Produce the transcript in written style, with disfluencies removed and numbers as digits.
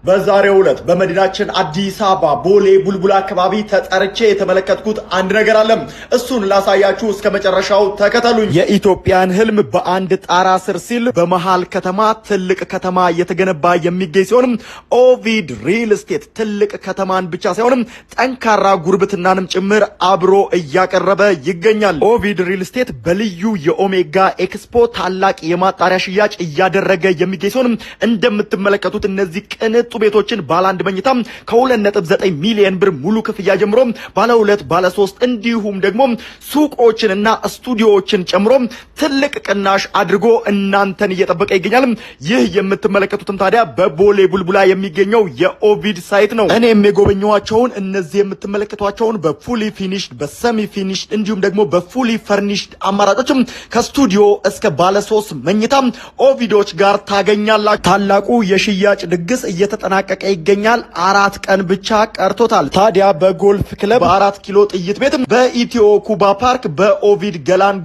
በዛሬው ዕለት በመዲናችን አዲስ አበባ ቦሌ ቡልቡላ አካባቢ ተጠርቼ የተመለከትኩት አንድ ነገር አለ። እሱን ላሳያችሁ፣ እስከ መጨረሻው ተከተሉኝ። የኢትዮጵያን ህልም በአንድ ጣራ ስር ሲል በመሃል ከተማ ትልቅ ከተማ እየተገነባ የሚገኝ ሲሆን ኦቪድ ሪል ስቴት ትልቅ ከተማን ብቻ ሳይሆን ጠንካራ ጉርብትናንም ጭምር አብሮ እያቀረበ ይገኛል። ኦቪድ ሪል ስቴት በልዩ የኦሜጋ ኤክስፖ ታላቅ የማጣሪያ ሽያጭ እያደረገ የሚገኝ ሲሆን እንደምትመለከቱት እነዚህ ቅንጡ ቤቶችን ባለ አንድ መኝታ ከ2.9 ሚሊዮን ብር ሙሉ ክፍያ ጀምሮ ባለ 2 ባለ 3 እንዲሁም ደግሞ ሱቆችንና ስቱዲዮዎችን ጨምሮ ትልቅ ቅናሽ አድርጎ እናንተን እየጠበቀ ይገኛል። ይህ የምትመለከቱትም ታዲያ በቦሌ ቡልቡላ የሚገኘው የኦቪድ ሳይት ነው። እኔም የጎበኘኋቸውን እነዚህ የምትመለከቷቸውን በፉሊ ፊኒሽድ፣ በሰሚ ፊኒሽድ እንዲሁም ደግሞ በፉሊ ፈርኒሽድ አማራጮችም ከስቱዲዮ እስከ ባለ 3 መኝታ ኦቪዶች ጋር ታገኛላችሁ። ታላቁ የሽያጭ ድግስ እየተጠናቀቀ ይገኛል። 4 ቀን ብቻ ቀርቶታል። ታዲያ በጎልፍ ክለብ፣ በ4 ኪሎ ጥይት ቤት፣ በኢትዮ ኩባ ፓርክ፣ በኦቪድ ገላን